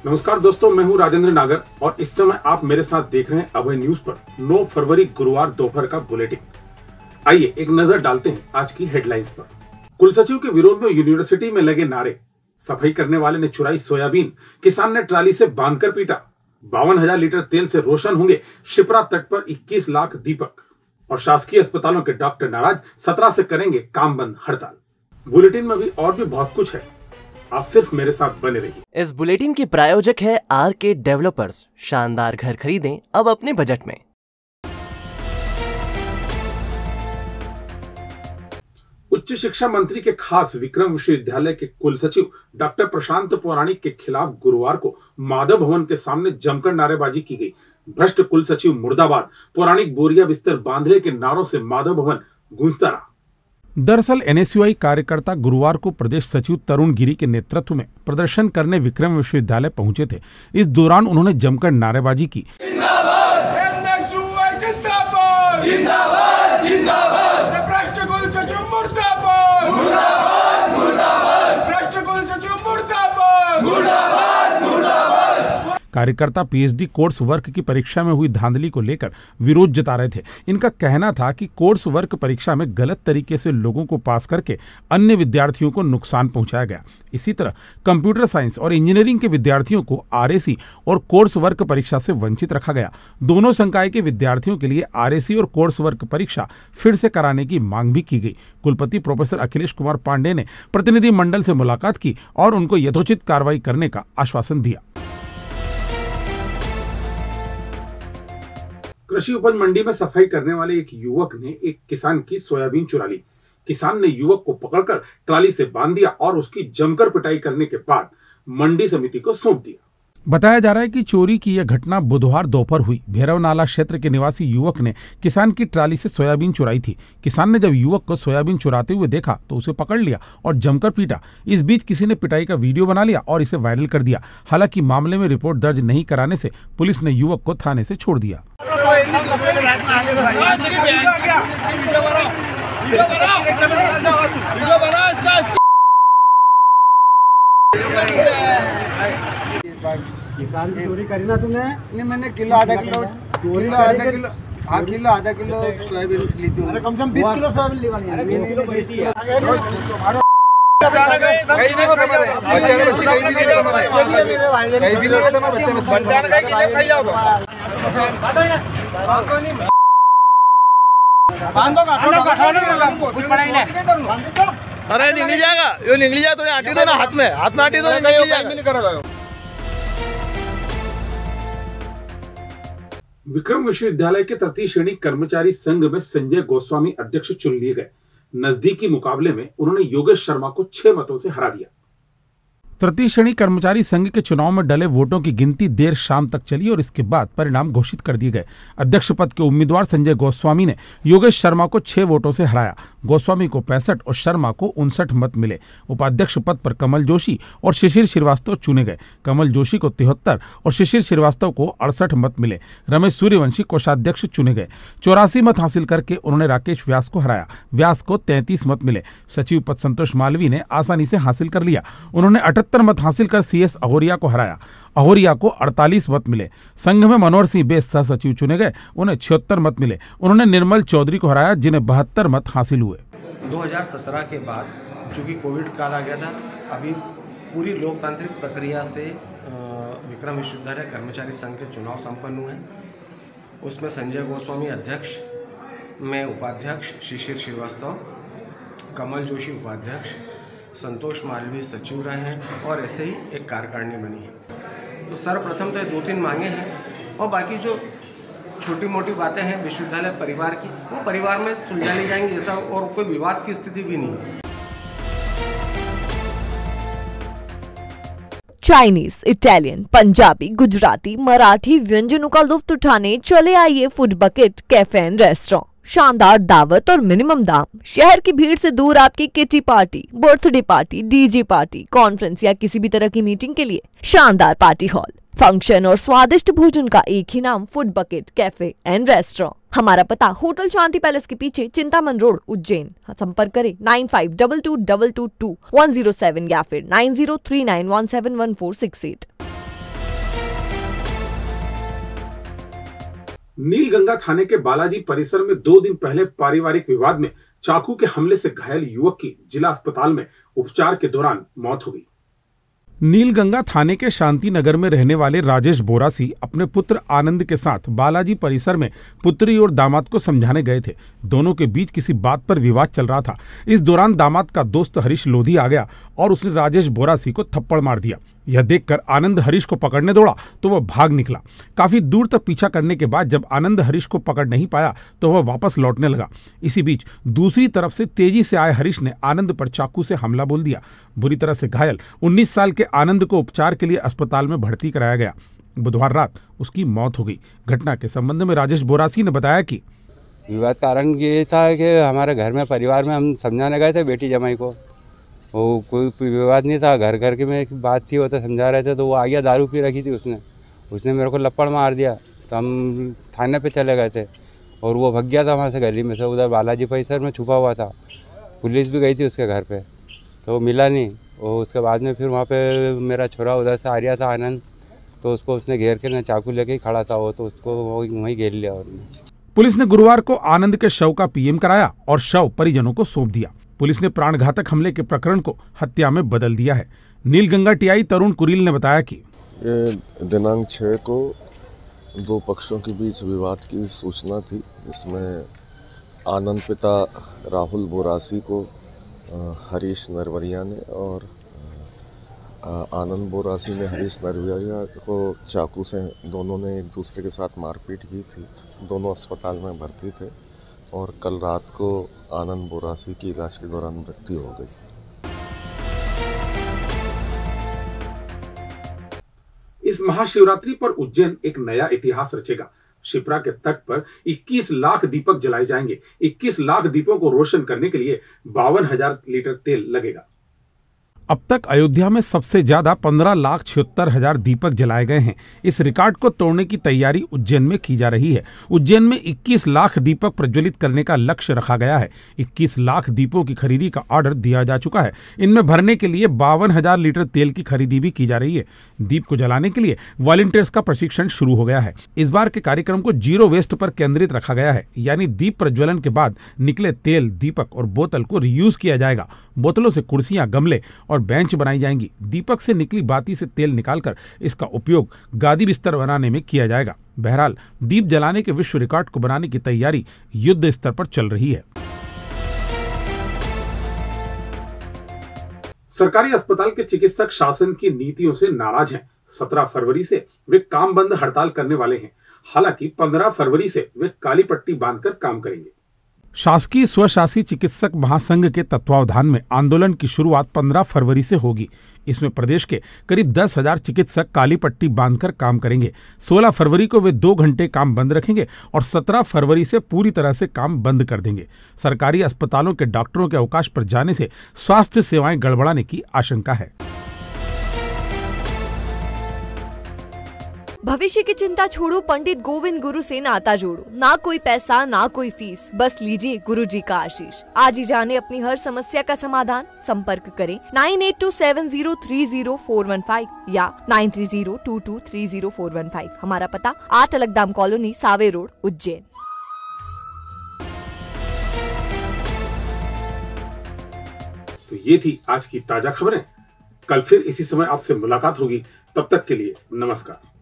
नमस्कार दोस्तों, मैं हूं राजेंद्र नागर और इस समय आप मेरे साथ देख रहे हैं अभय न्यूज पर 9 फरवरी गुरुवार दोपहर का बुलेटिन। आइए एक नजर डालते हैं आज की हेडलाइंस पर। कुलसचिव के विरोध में यूनिवर्सिटी में लगे नारे, सफाई करने वाले ने चुराई सोयाबीन, किसान ने ट्राली से बांधकर पीटा, 52,000 लीटर तेल से रोशन होंगे शिप्रा तट पर 21 लाख दीपक, और शासकीय अस्पतालों के डॉक्टर नाराज, 17 से करेंगे काम बंद हड़ताल। बुलेटिन में भी और भी बहुत कुछ है, आप सिर्फ मेरे साथ बने रहिए। इस बुलेटिन के प्रायोजक है आरके डेवलपर्स। शानदार घर खरीदें अब अपने बजट में। उच्च शिक्षा मंत्री के खास विक्रम विश्वविद्यालय के कुलसचिव डॉक्टर प्रशांत पौराणिक के खिलाफ गुरुवार को माधव भवन के सामने जमकर नारेबाजी की गई। भ्रष्ट कुलसचिव मुर्दाबाद, पौराणिक बोरिया बिस्तर बांधले के नारों से माधव भवन गूंजता रहा। दरअसल एनएसयूआई कार्यकर्ता गुरुवार को प्रदेश सचिव तरुण गिरी के नेतृत्व में प्रदर्शन करने विक्रम विश्वविद्यालय पहुंचे थे। इस दौरान उन्होंने जमकर नारेबाजी की। कार्यकर्ता पीएचडी कोर्स वर्क की परीक्षा में हुई धांधली को लेकर विरोध जता रहे थे। इनका कहना था कि कोर्स वर्क परीक्षा में गलत तरीके से लोगों को पास करके अन्य विद्यार्थियों को नुकसान पहुंचाया गया। इसी तरह कंप्यूटर साइंस और इंजीनियरिंग के विद्यार्थियों को आरएसी और कोर्स वर्क परीक्षा से वंचित रखा गया। दोनों संकाय के विद्यार्थियों के लिए आरएसी और कोर्स वर्क परीक्षा फिर से कराने की मांग भी की गई। कुलपति प्रोफेसर अखिलेश कुमार पांडे ने प्रतिनिधि मंडल से मुलाकात की और उनको यथोचित कार्रवाई करने का आश्वासन दिया। कृषि उपज मंडी में सफाई करने वाले एक युवक ने एक किसान की सोयाबीन चुरा ली। किसान ने युवक को पकड़कर ट्राली से बांध दिया और उसकी जमकर पिटाई करने के बाद मंडी समिति को सौंप दिया। बताया जा रहा है कि चोरी की यह घटना बुधवार दोपहर हुई। भैरव नाला क्षेत्र के निवासी युवक ने किसान की ट्राली से सोयाबीन चुराई थी। किसान ने जब युवक को सोयाबीन चुराते हुए देखा तो उसे पकड़ लिया और जमकर पीटा। इस बीच किसी ने पिटाई का वीडियो बना लिया और इसे वायरल कर दिया। हालांकि मामले में रिपोर्ट दर्ज नहीं कराने से पुलिस ने युवक को थाने से छोड़ दिया। किसान की चोरी करी ना तूने? नहीं, मैंने किलो आधा किलो सोयाबीन ली थी। अरे कम से कम 20 किलो सोयाबीन ली वाली है। 20 किलो बेची है। कहीं नहीं वो तुम्हारे बच्चे ने बच्ची कहीं भी नहीं तुम्हारे कहीं भी नहीं तुम्हारे बच्चे कहीं जाओ कुछ पड़ा ही नहीं। अरे निकल जाएगा, यो निकल जाए तो आटी दो ना, हाथ में आटी दो, निकल जाएगा। विक्रम विश्वविद्यालय के तृतीय श्रेणी कर्मचारी संघ में संजय गोस्वामी अध्यक्ष चुन लिए गए। नजदीकी मुकाबले में उन्होंने योगेश शर्मा को 6 मतों से हरा दिया। तृतीय श्रेणी कर्मचारी संघ के चुनाव में डले वोटों की गिनती देर शाम तक चली और इसके बाद परिणाम घोषित कर दिए गए। अध्यक्ष पद के उम्मीदवार संजय गोस्वामी ने योगेश शर्मा को 6 वोटों से हराया। गोस्वामी को 65 और शर्मा को 59 मत मिले। उपाध्यक्ष पद पर कमल जोशी और शिशिर श्रीवास्तव चुने गए। कमल जोशी को 73 और शिशिर श्रीवास्तव को 68 मत मिले। रमेश सूर्यवंशी कोषाध्यक्ष चुने गए। 84 मत हासिल करके उन्होंने राकेश व्यास को हराया। व्यास को 33 मत मिले। सचिव पद संतोष मालवी ने आसानी से हासिल कर लिया। उन्होंने 78 मत हासिल कर सीएस अहोरिया को हराया। अहोरिया को 48 मत मिले। संघ में मनोहर सिंह बेस सह सचिव चुने गए, उन्हें 76 मत मिले। उन्होंने निर्मल चौधरी को हराया, जिन्हें 72 मत हासिल हुए। 2017 के बाद चूंकि कोविड काल आ गया था, अभी पूरी लोकतांत्रिक प्रक्रिया से विक्रम विश्वविद्यालय कर्मचारी संघ के चुनाव संपन्न हुए। उसमें संजय गोस्वामी अध्यक्ष, मैं उपाध्यक्ष, शिशिर श्रीवास्तव, कमल जोशी उपाध्यक्ष, संतोष मालवी सचिव रहे हैं और ऐसे ही एक कार्यकारिणी बनी है। तो सर्वप्रथम तो 2-3 मांगे हैं और बाकी जो छोटी मोटी बातें हैं विश्वविद्यालय परिवार की, वो परिवार में सुलझा ली जाएंगी, ऐसा और कोई विवाद की स्थिति भी नहीं है। चाइनीज, इटालियन, पंजाबी, गुजराती, मराठी व्यंजनों का लुत्फ उठाने चले आइए food bucket cafe and restaurant. शानदार दावत और मिनिमम दाम। शहर की भीड़ से दूर आपकी kitty party, birthday party, DJ party, conference या किसी भी तरह की मीटिंग के लिए शानदार पार्टी हॉल, फंक्शन और स्वादिष्ट भोजन का एक ही नाम, food bucket cafe and restaurant. हमारा पता होटल शांति पैलेस के पीछे, चिंतामन रोड, उज्जैन। संपर्क करें 9522222107 या फिर 9039171468। नीलगंगा थाने के बालाजी परिसर में 2 दिन पहले पारिवारिक विवाद में चाकू के हमले से घायल युवक की जिला अस्पताल में उपचार के दौरान मौत हो गई। नीलगंगा थाने के शांति नगर में रहने वाले राजेश बोरासी अपने पुत्र आनंद के साथ बालाजी परिसर में पुत्री और दामाद को समझाने गए थे। दोनों के बीच किसी बात पर विवाद चल रहा था। इस दौरान दामाद का दोस्त हरीश लोधी आ गया और उसने राजेश बोरासी को थप्पड़ मार दिया। यह देखकर आनंद हरीश को पकड़ने दौड़ा तो वह भाग निकला। काफी दूर तक पीछा करने के बाद जब आनंद हरीश को पकड़ नहीं पाया तो वह वापस लौटने लगा। इसी बीच दूसरी तरफ से तेजी से आए हरीश ने आनंद पर चाकू से हमला बोल दिया। बुरी तरह से घायल 19 साल के आनंद को उपचार के लिए अस्पताल में भर्ती कराया गया। बुधवार रात उसकी मौत हो गई। घटना के संबंध में राजेश बोरासी ने बताया कि विवाद कारण ये था कि हमारे घर में परिवार में हम समझाने गए थे बेटी जमाई को। वो कोई विवाद नहीं था, घर घर के में एक बात थी, वो तो समझा रहे थे तो वो आ गया, दारू पी रखी थी उसने मेरे को लपड़ मार दिया। तो हम थाने पे चले गए थे और वो भाग गया था वहाँ से गली में से, उधर बालाजी परिसर में छुपा हुआ था। पुलिस भी गई थी उसके घर पे तो वो मिला नहीं। और उसके बाद में फिर वहाँ पे मेरा छोरा उधर से आ रहा था आनंद, तो उसको उसने घेर के चाकू लेके ही खड़ा था वो, तो उसको वहीं घेर लिया। और पुलिस ने गुरुवार को आनंद के शव का पीएम कराया और शव परिजनों को सौंप दिया। पुलिस ने प्राणघातक हमले के प्रकरण को हत्या में बदल दिया है। नीलगंगा टीआई तरुण कुरील ने बताया कि दिनांक 6 को 2 पक्षों के बीच विवाद की सूचना थी। इसमें आनंद पिता राहुल बोरासी को हरीश नरवरिया ने और आनंद बोरासी ने हरीश नरवरिया को चाकू से दोनों ने एक दूसरे के साथ मारपीट की थी। दोनों अस्पताल में भर्ती थे और कल रात को आनंद बोरासी की इलाज के दौरान मृत्यु हो गई। इस महाशिवरात्रि पर उज्जैन एक नया इतिहास रचेगा। शिप्रा के तट पर 21 लाख दीपक जलाए जाएंगे। 21 लाख दीपों को रोशन करने के लिए 52,000 लीटर तेल लगेगा। अब तक अयोध्या में सबसे ज्यादा 15,76,000 दीपक जलाए गए हैं। इस रिकॉर्ड को तोड़ने की तैयारी उज्जैन में की जा रही है। उज्जैन में 21 लाख दीपक प्रज्वलित करने का लक्ष्य रखा गया है। 21 लाख दीपों की खरीदी का ऑर्डर दिया जा चुका है। इनमें भरने के लिए 52,000 लीटर तेल की खरीदी भी की जा रही है। दीप को जलाने के लिए वॉलंटियर्स का प्रशिक्षण शुरू हो गया है। इस बार के कार्यक्रम को जीरो वेस्ट पर केंद्रित रखा गया है, यानी दीप प्रज्वलन के बाद निकले तेल, दीपक और बोतल को रीयूज किया जाएगा। बोतलों से कुर्सियां, गमले और बेंच बनाई जाएंगी। दीपक से निकली बाती से तेल निकालकर इसका उपयोग गादी बिस्तर बनाने में किया जाएगा। बहरहाल दीप जलाने के विश्व रिकॉर्ड को बनाने की तैयारी युद्ध स्तर पर चल रही है। सरकारी अस्पताल के चिकित्सक शासन की नीतियों से नाराज हैं। 17 फरवरी से वे काम बंद हड़ताल करने वाले हैं। हालांकि 15 फरवरी से वे काली पट्टी बांधकर काम करेंगे। शासकीय स्वशासी चिकित्सक महासंघ के तत्वावधान में आंदोलन की शुरुआत 15 फरवरी से होगी। इसमें प्रदेश के करीब 10,000 चिकित्सक काली पट्टी बांधकर काम करेंगे। 16 फरवरी को वे 2 घंटे काम बंद रखेंगे और 17 फरवरी से पूरी तरह से काम बंद कर देंगे। सरकारी अस्पतालों के डॉक्टरों के अवकाश पर जाने से स्वास्थ्य सेवाएं गड़बड़ाने की आशंका है। भविष्य की चिंता छोड़ो, पंडित गोविंद गुरु से नाता जोड़ो। ना कोई पैसा, ना कोई फीस, बस लीजिए गुरु जी का आशीष। आज ही जाने अपनी हर समस्या का समाधान। संपर्क करें 9827030415 या 9302230415। हमारा पता 8 अलगदाम कॉलोनी, सावे रोड, उज्जैन। तो ये थी आज की ताजा खबरें। कल फिर इसी समय आपसे मुलाकात होगी। तब तक के लिए नमस्कार।